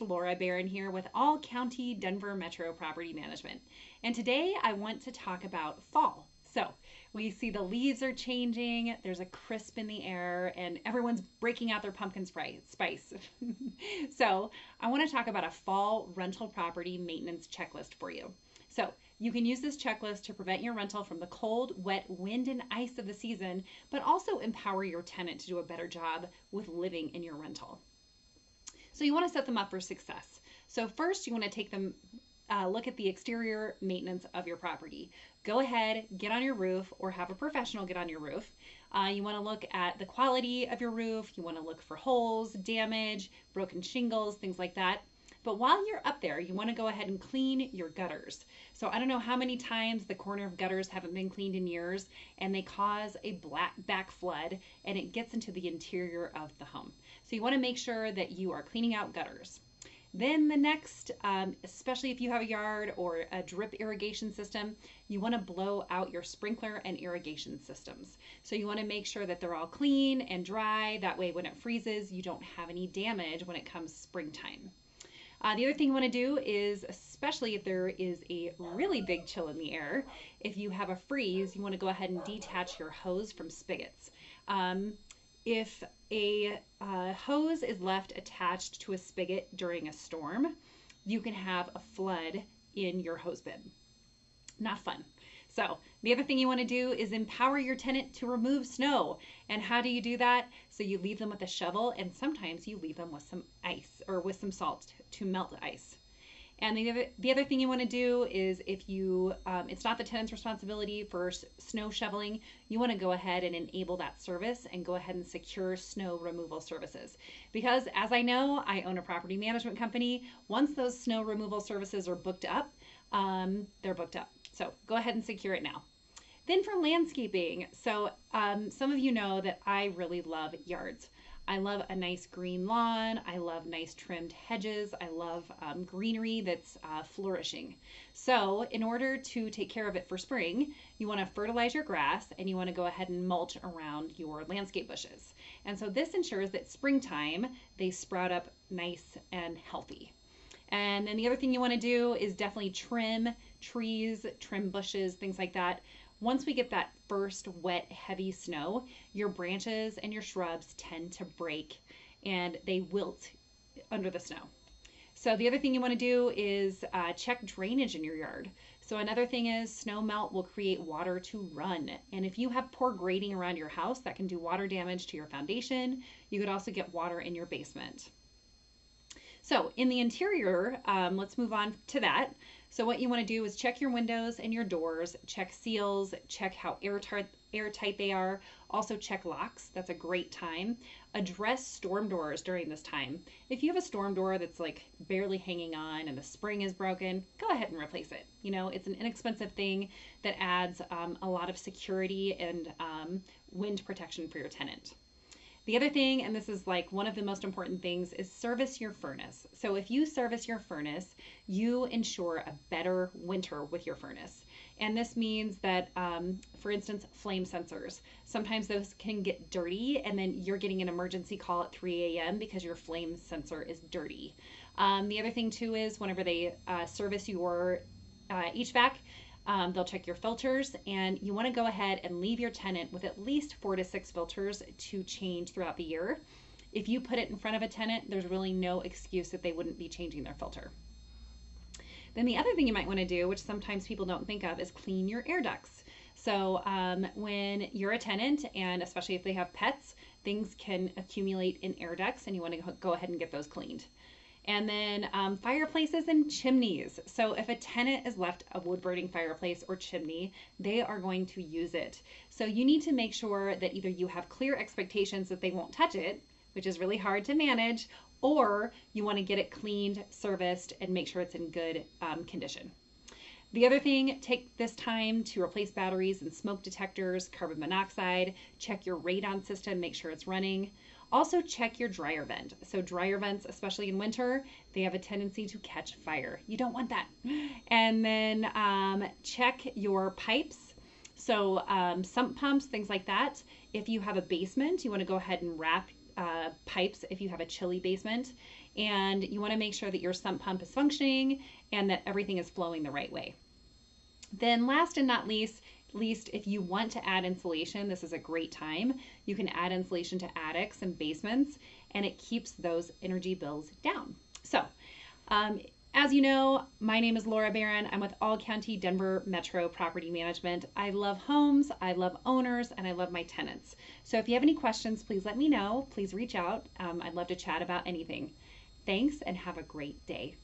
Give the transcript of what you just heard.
is Laura Barron here with All County Denver Metro Property Management. And today I want to talk about fall. So we see the leaves are changing, there's a crisp in the air, and everyone's breaking out their pumpkin spice. So I want to talk about a fall rental property maintenance checklist for you. So you can use this checklist to prevent your rental from the cold, wet, wind, and ice of the season, but also empower your tenant to do a better job with living in your rental. So you want to set them up for success. So first you want to take them look at the exterior maintenance of your property. Go ahead, get on your roof or have a professional get on your roof. You want to look at the quality of your roof. You want to look for holes, damage, broken shingles, things like that. But while you're up there, you want to go ahead and clean your gutters. So I don't know how many times the corner of gutters haven't been cleaned in years and they cause a back flood and it gets into the interior of the home. So you want to make sure that you are cleaning out gutters. Then the next, especially if you have a yard or a drip irrigation system, you want to blow out your sprinkler and irrigation systems. So you want to make sure that they're all clean and dry. That way when it freezes, you don't have any damage when it comes springtime. The other thing you want to do is, especially if there is a really big chill in the air, if you have a freeze, you want to go ahead and detach your hose from spigots. If a hose is left attached to a spigot during a storm, you can have a flood in your hose bib. Not fun. So the other thing you want to do is empower your tenant to remove snow. And how do you do that? So you leave them with a shovel, and sometimes you leave them with some ice or with some salt to melt the ice. And the other thing you want to do is if you, it's not the tenant's responsibility for snow shoveling, you want to go ahead and enable that service and go ahead and secure snow removal services. Because as I know, I own a property management company. Once those snow removal services are booked up, they're booked up. So go ahead and secure it now. Then for landscaping, so some of you know that I really love yards. I love a nice green lawn. I love nice trimmed hedges. I love greenery that's flourishing. So in order to take care of it for spring, you want to fertilize your grass and you want to go ahead and mulch around your landscape bushes. And so this ensures that springtime, they sprout up nice and healthy. And then the other thing you want to do is definitely trim trees, trim bushes, things like that. Once we get that first wet, heavy snow, your branches and your shrubs tend to break and they wilt under the snow. So the other thing you want to do is check drainage in your yard. So another thing is snow melt will create water to run. And if you have poor grading around your house, that can do water damage to your foundation. You could also get water in your basement. So in the interior, let's move on to that. So what you want to do is check your windows and your doors, check seals, check how airtight they are. Also check locks. That's a great time. Address storm doors during this time. If you have a storm door that's like barely hanging on and the spring is broken, go ahead and replace it. You know, it's an inexpensive thing that adds a lot of security and wind protection for your tenant. The other thing, and this is like one of the most important things, is service your furnace. So if you service your furnace, you ensure a better winter with your furnace. And this means that, for instance, flame sensors. Sometimes those can get dirty and then you're getting an emergency call at 3 a.m. because your flame sensor is dirty. The other thing too is whenever they service your HVAC, they'll check your filters, and you want to go ahead and leave your tenant with at least 4 to 6 filters to change throughout the year. If you put it in front of a tenant, there's really no excuse that they wouldn't be changing their filter. Then the other thing you might want to do, which sometimes people don't think of, is clean your air ducts. So when you're a tenant, and especially if they have pets, things can accumulate in air ducts, and you want to go ahead and get those cleaned. And then fireplaces and chimneys. So if a tenant is left a wood-burning fireplace or chimney, they are going to use it. So you need to make sure that either you have clear expectations that they won't touch it, which is really hard to manage, or you want to get it cleaned, serviced, and make sure it's in good condition. The other thing, take this time to replace batteries and smoke detectors, carbon monoxide, check your radon system, make sure it's running. Also check your dryer vent. So dryer vents, especially in winter, they have a tendency to catch fire. You don't want that. And then check your pipes. So sump pumps, things like that. If you have a basement, you want to go ahead and wrap pipes if you have a chilly basement, and you want to make sure that your sump pump is functioning and that everything is flowing the right way. Then last and not least, if you want to add insulation, this is a great time. You can add insulation to attics and basements, and it keeps those energy bills down. So, as you know, my name is Laura Barron. I'm with All County Denver Metro Property Management. I love homes, I love owners, and I love my tenants. So if you have any questions, please let me know. Please reach out. I'd love to chat about anything. Thanks, and have a great day.